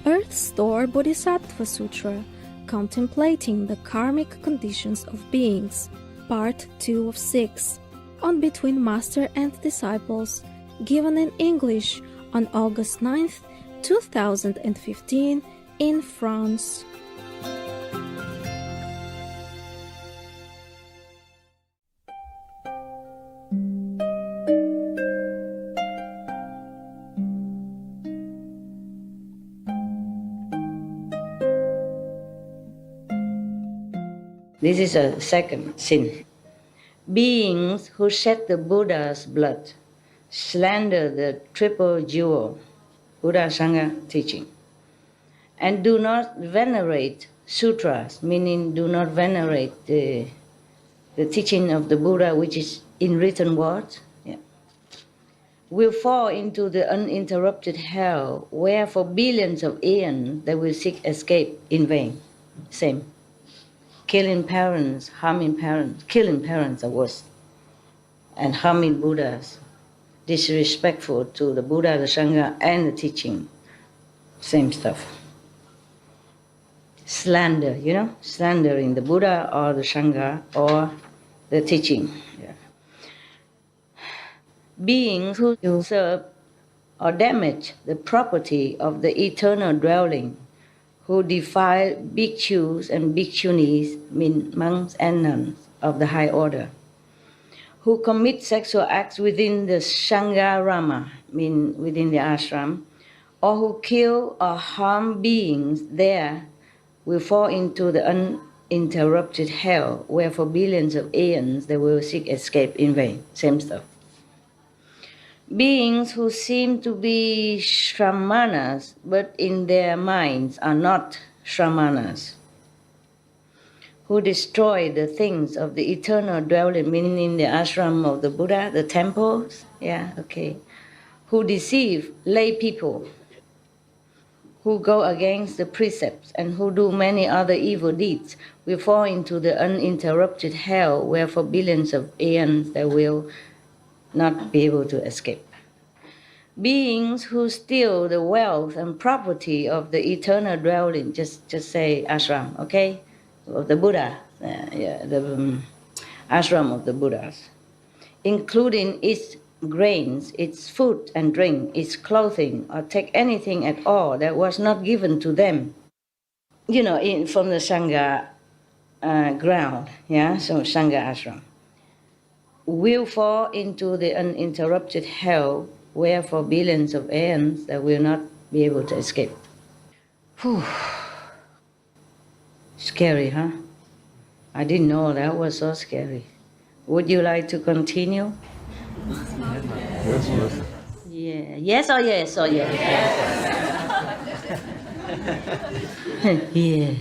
Earth Store Bodhisattva Sutra, Contemplating the Karmic Conditions of Beings, Part 2 of 6, on Between Master and Disciples, given in English on August 9th, 2015 in France. This is a second sin. Beings who shed the Buddha's blood slander the triple jewel, Buddha Sangha teaching, and do not venerate sutras, meaning do not venerate the teaching of the Buddha, which is in written words, will fall into the uninterrupted hell, where for billions of aeons they will seek escape in vain. Same. Killing parents, harming parents, killing parents are worse, and harming Buddhas, disrespectful to the Buddha, the Sangha, and the teaching. Same stuff. Slander, slandering the Buddha or the Sangha or the teaching. Yeah. Beings who usurp or damage the property of the eternal dwelling, who defile bhikkhus and bhikkhunis, mean monks and nuns of the high order, who commit sexual acts within the sangharama, mean within the ashram, or who kill or harm beings there, will fall into the uninterrupted hell, where for billions of aeons they will seek escape in vain. Same stuff. Beings who seem to be shramanas, but in their minds are not shramanas, who destroy the things of the eternal dwelling, meaning in the ashram of the Buddha, the temples, who deceive lay people, who go against the precepts, and who do many other evil deeds, will fall into the uninterrupted hell, where for billions of aeons they will not be able to escape. Beings who steal the wealth and property of the eternal dwelling, just say ashram, of the Buddha, the ashram of the Buddhas, including its grains, its food and drink, its clothing, or take anything at all that was not given to them, from the Sangha ground, so Sangha ashram, will fall into the uninterrupted hell, where for billions of aeons they will not be able to escape. Whew. Scary, huh? I didn't know that was so scary. Would you like to continue? Yes. Yeah. Yes or yes or yes? Yeah.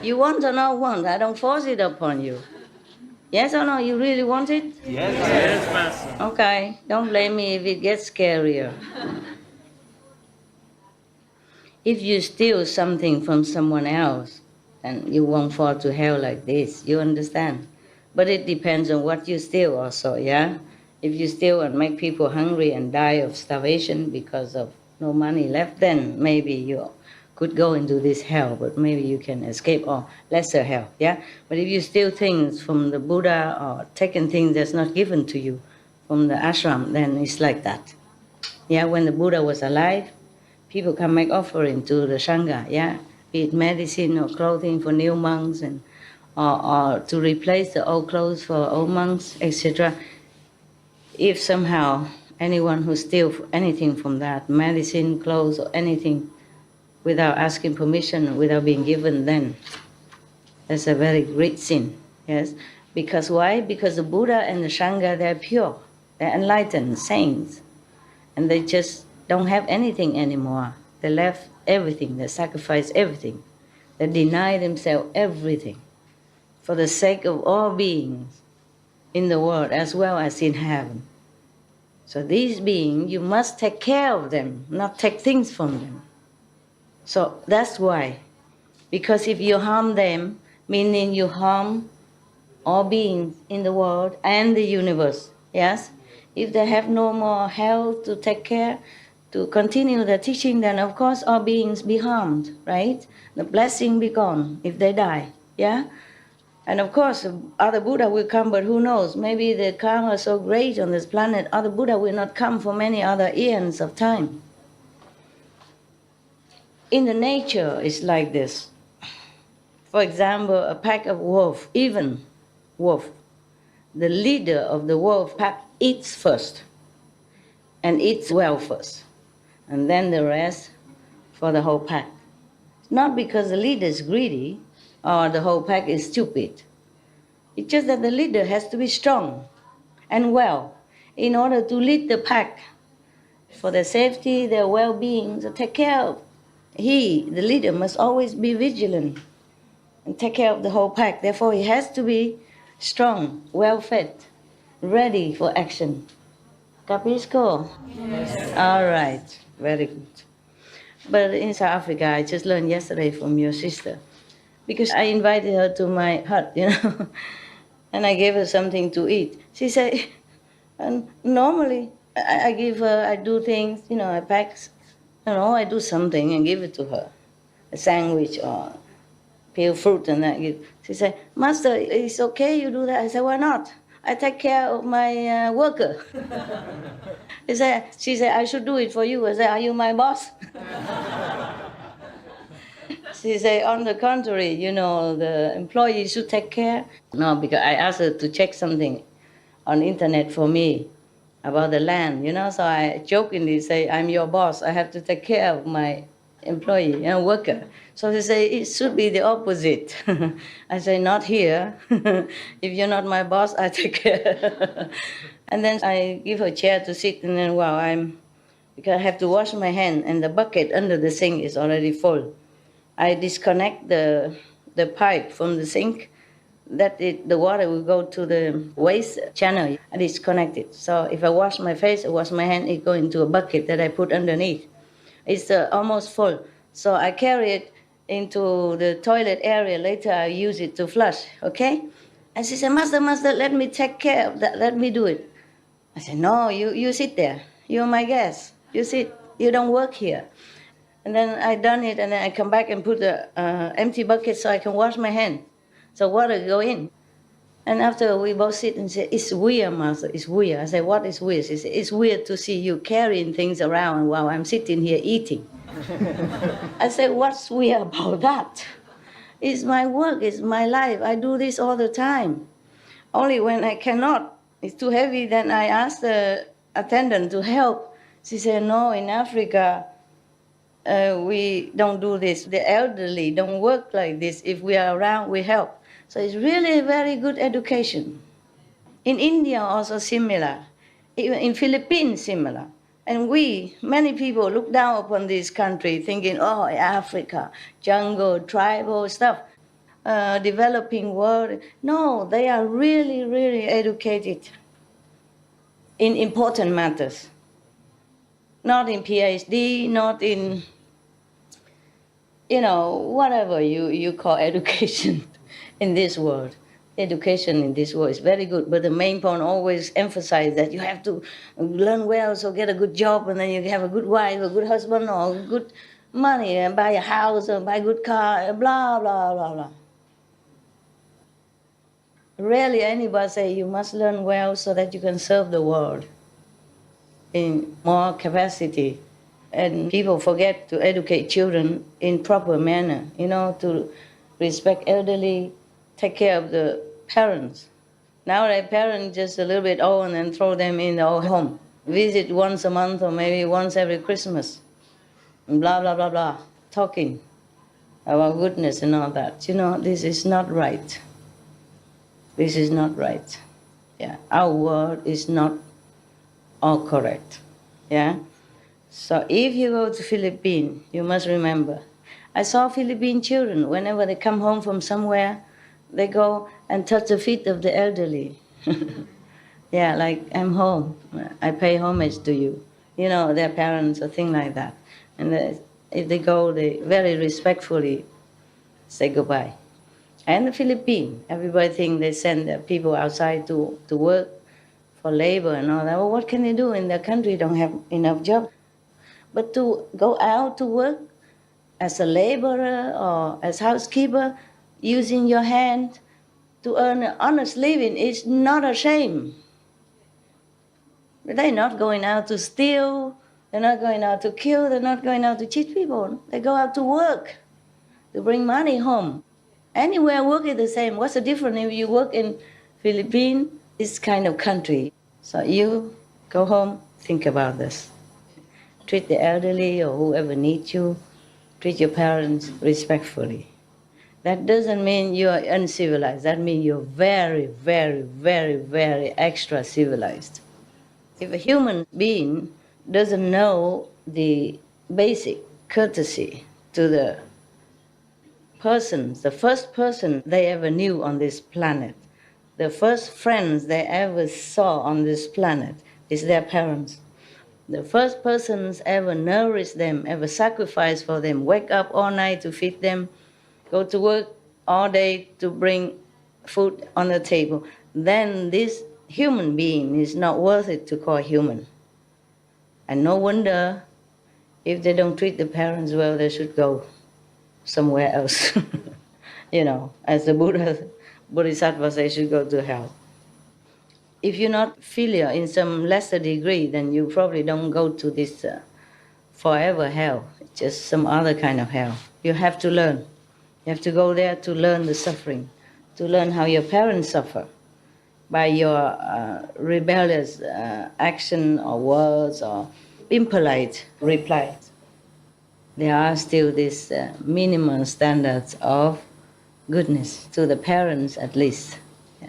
You want or not want? I don't force it upon you. Yes or no? You really want it? Yes, Master. Okay. Don't blame me if it gets scarier. If you steal something from someone else, then you won't fall to hell like this. You understand? But it depends on what you steal also, yeah? If you steal and make people hungry and die of starvation because of no money left, then maybe you could go into this hell, but maybe you can escape or lesser hell, yeah? But if you steal things from the Buddha or taking things that's not given to you from the ashram, then it's like that. Yeah, when the Buddha was alive, people can make offering to the Sangha, yeah? Be it medicine or clothing for new monks, and or to replace the old clothes for old monks, etc. If somehow anyone who steals anything from that, medicine, clothes, or anything, without asking permission, without being given, then that's a very great sin, yes? Because why? Because the Buddha and the Sangha, they're pure, they're enlightened saints, and they just don't have anything anymore. They left everything, they sacrificed everything, they deny themselves everything for the sake of all beings in the world as well as in heaven. So these beings, you must take care of them, not take things from them. So that's why. Because if you harm them, meaning you harm all beings in the world and the universe, yes? If they have no more health to take care, to continue the teaching, then of course all beings be harmed, right? The blessing be gone if they die, yeah? And of course, other Buddha will come, but who knows? Maybe the karma is so great on this planet, other Buddha will not come for many other eons of time. In the nature, it's like this. For example, a pack of wolf, even wolf, the leader of the wolf pack eats first, and eats well first, and then the rest for the whole pack. Not because the leader is greedy or the whole pack is stupid. It's just that the leader has to be strong and well in order to lead the pack for their safety, their well-being, to take care of. He, the leader, must always be vigilant and take care of the whole pack. Therefore, he has to be strong, well-fed, ready for action. Capisco? Yes. All right, very good. But in South Africa, I just learned yesterday from your sister, because I invited her to my hut, and I gave her something to eat. She said, normally I give her, I do things, I pack, I do something and give it to her, a sandwich or peel fruit and that. She said, Master, it's okay you do that? I said, why not? I take care of my worker. She said, I should do it for you. I said, are you my boss? She said, on the contrary, the employee should take care. No, because I asked her to check something on internet for me about the land, so I jokingly say, I'm your boss. I have to take care of my employee, worker. So they say, it should be the opposite. I say, not here. If you're not my boss, I take care. And then I give her a chair to sit, and then, because I have to wash my hand, and the bucket under the sink is already full. I disconnect the pipe from the sink, the water will go to the waste channel. I disconnect it. So if I wash my face, I wash my hand, it goes into a bucket that I put underneath. It's almost full. So I carry it into the toilet area. Later I use it to flush, okay? And she said, Master, let me take care of that. Let me do it. I said, no, you sit there. You're my guest. You sit. You don't work here. And then I done it, and then I come back and put the empty bucket so I can wash my hand. So water go in. And after we both sit and say, it's weird, Master, it's weird. I said, what is weird? She said, it's weird to see you carrying things around while I'm sitting here eating. I said, what's weird about that? It's my work, it's my life. I do this all the time. Only when I cannot, it's too heavy, then I ask the attendant to help. She said, no, in Africa, we don't do this. The elderly don't work like this. If we are around, we help. So it's really a very good education. In India also similar. Even in Philippines similar. And many people look down upon this country thinking, oh, Africa, jungle, tribal stuff, developing world. No, they are really, really educated in important matters. Not in PhD, not in, whatever you call education in this world. Education in this world is very good, but the main point always emphasize that you have to learn well, so get a good job, and then you have a good wife, a good husband, or good money, and buy a house, or buy a good car, and blah, blah, blah, blah. Rarely anybody say you must learn well so that you can serve the world in more capacity. And people forget to educate children in proper manner, to respect elderly, take care of the parents. Now the parents just a little bit old and then throw them in the old home. Visit once a month or maybe once every Christmas. And blah, blah, blah, blah. Talking about goodness and all that. This is not right. This is not right. Yeah, our world is not all correct. Yeah? So if you go to Philippines, you must remember. I saw Philippine children, whenever they come home from somewhere, they go and touch the feet of the elderly. Yeah, like, I'm home. I pay homage to you. Their parents or things like that. And if they go, they very respectfully say goodbye. And the Philippines, everybody thinks they send their people outside to work for labor and all that. Well, what can they do in their country? Don't have enough jobs. But to go out to work as a laborer or as housekeeper, using your hand to earn an honest living is not a shame. They're not going out to steal, they're not going out to kill, they're not going out to cheat people. They go out to work, to bring money home. Anywhere work is the same. What's the difference if you work in Philippines, this kind of country? So you go home, think about this. Treat the elderly or whoever needs you. Treat your parents respectfully. That doesn't mean you are uncivilized. That means you're very, very, very, very extra civilized. If a human being doesn't know the basic courtesy to the persons, the first person they ever knew on this planet, the first friends they ever saw on this planet is their parents. The first persons ever nourished them, ever sacrificed for them, wake up all night to feed them, go to work all day to bring food on the table, then this human being is not worth it to call human. And no wonder if they don't treat the parents well, they should go somewhere else. As the Bodhisattva says, they should go to hell. If you're not filial in some lesser degree, then you probably don't go to this forever hell, just some other kind of hell. You have to learn. You have to go there to learn the suffering, to learn how your parents suffer by your rebellious action or words or impolite replies. There are still these minimum standards of goodness, to the parents at least. Yeah.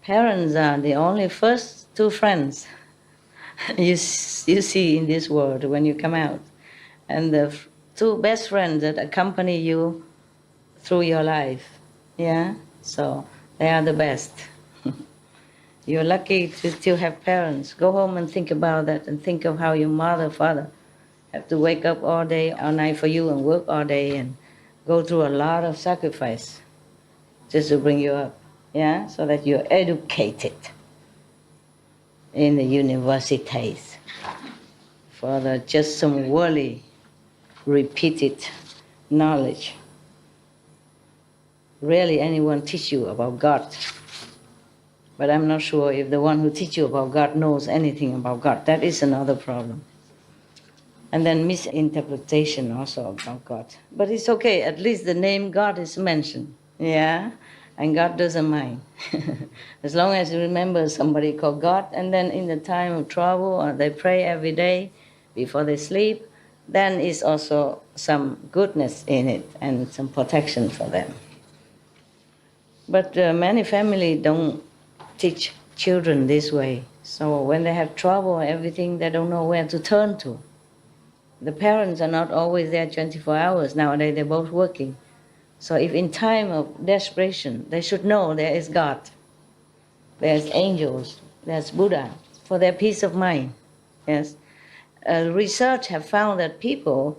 Parents are the only first two friends you see in this world when you come out. And the two best friends that accompany you through your life. Yeah? So they are the best. You're lucky to still have parents. Go home and think about that and think of how your mother, father have to wake up all day, all night for you and work all day and go through a lot of sacrifice just to bring you up, yeah, so that you're educated in the universities for just some worldly repeated knowledge. Rarely anyone teach you about God, but I'm not sure if the one who teach you about God knows anything about God. That is another problem. And then misinterpretation also about God. But it's okay, at least the name God is mentioned, yeah? And God doesn't mind. As long as you remember somebody called God, and then in the time of trouble, or they pray every day before they sleep, then is also some goodness in it and some protection for them. But many families don't teach children this way. So when they have trouble or everything, they don't know where to turn to. The parents are not always there 24 hours. Nowadays, they're both working. So if in time of desperation, they should know there is God, there's angels, there's Buddha, for their peace of mind. Yes. Research have found that people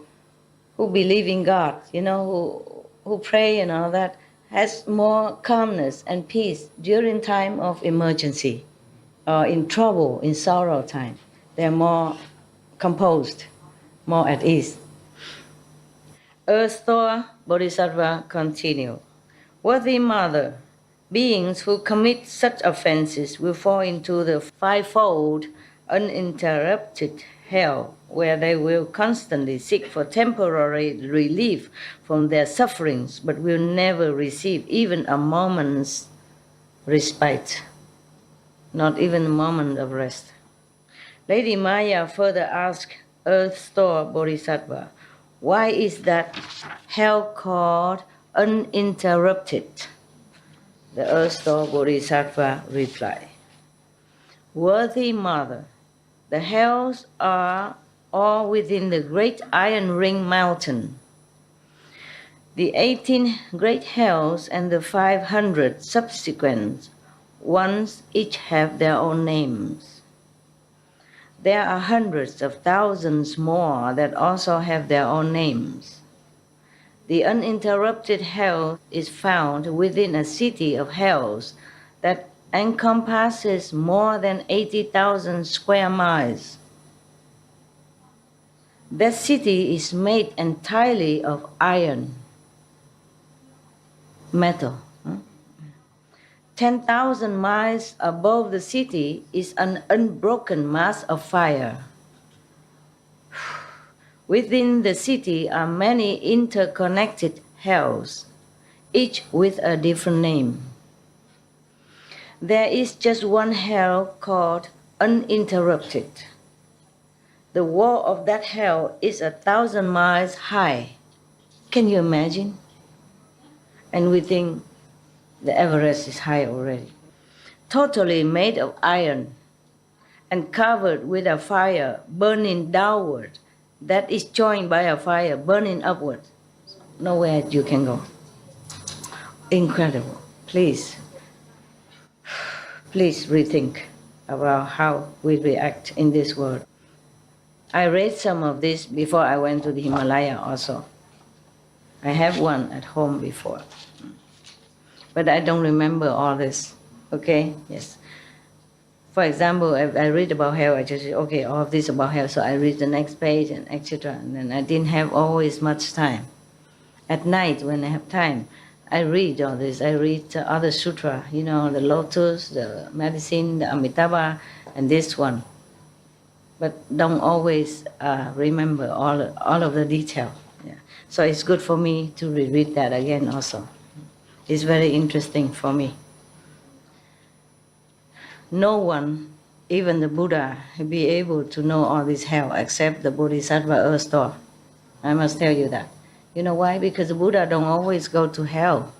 who believe in God, who pray and all that, has more calmness and peace during time of emergency or in trouble, in sorrow time. They're more composed, more at ease. Earth-Thor Bodhisattva continued, "Worthy mother, beings who commit such offenses will fall into the fivefold uninterrupted hell, where they will constantly seek for temporary relief from their sufferings, but will never receive even a moment's respite, not even a moment of rest." Lady Maya further asked Earth-Thor Bodhisattva, "Why is that hell called uninterrupted?" The Earth-Thor Bodhisattva replied, "Worthy mother, the hells are all within the great iron ring mountain. The 18 great hells and the 500 subsequent ones each have their own names. There are hundreds of thousands more that also have their own names. The uninterrupted hell is found within a city of hells that encompasses more than 80,000 square miles. That city is made entirely of iron, metal. 10,000 miles above the city is an unbroken mass of fire. Within the city are many interconnected hells, each with a different name. There is just one hell called uninterrupted. The wall of that hell is 1,000 miles high. Can you imagine? And we think the Everest is high already. Totally made of iron and covered with a fire burning downward that is joined by a fire burning upward. Nowhere you can go. Incredible. Please rethink about how we react in this world. I read some of this before I went to the Himalaya also. I have one at home before. But I don't remember all this, okay? Yes. For example, if I read about hell, I just say, okay, all of this about hell, so I read the next page and etc. And then I didn't have always much time. At night, when I have time, I read all this. I read other sutra, the Lotus, the Medicine, the Amitabha, and this one. But don't always remember all of the detail. Yeah. So it's good for me to reread that again also. It's very interesting for me. No one, even the Buddha, will be able to know all this hell except the Bodhisattva earth store. I must tell you that. You know why? Because the Buddha don't always go to hell.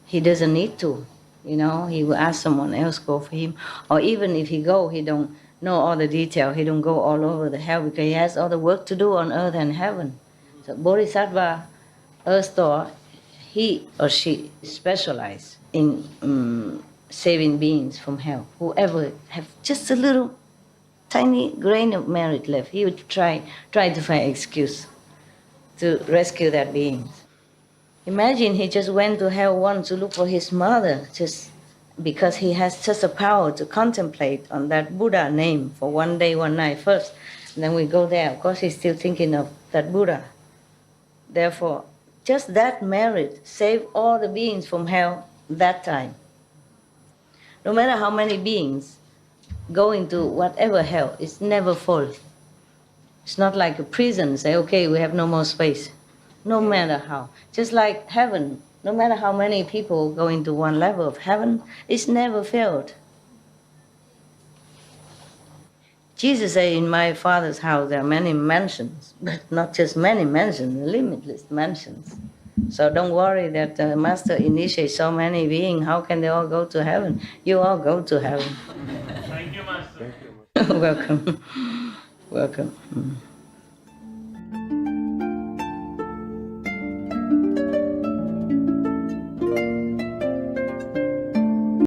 He doesn't need to. He will ask someone else go for him. Or even if he go, he don't know all the detail. He don't go all over the hell because he has all the work to do on earth and heaven. So Bodhisattva earth store, he or she specialize in saving beings from hell. Whoever have just a little tiny grain of merit left, he would try to find excuse to rescue that being. Imagine he just went to hell once to look for his mother, just because he has just a power to contemplate on that Buddha name for one day, one night first. And then we go there. Of course, he's still thinking of that Buddha. Therefore, just that merit saved all the beings from hell that time. No matter how many beings go into whatever hell, it's never full. It's not like a prison, say, okay, we have no more space. No matter how. Just like heaven, no matter how many people go into one level of heaven, it's never filled. Jesus said, in my Father's house there are many mansions, but not just many mansions, limitless mansions. So don't worry that the Master initiates so many beings. How can they all go to heaven? You all go to heaven. Thank you, Master. Welcome. Welcome.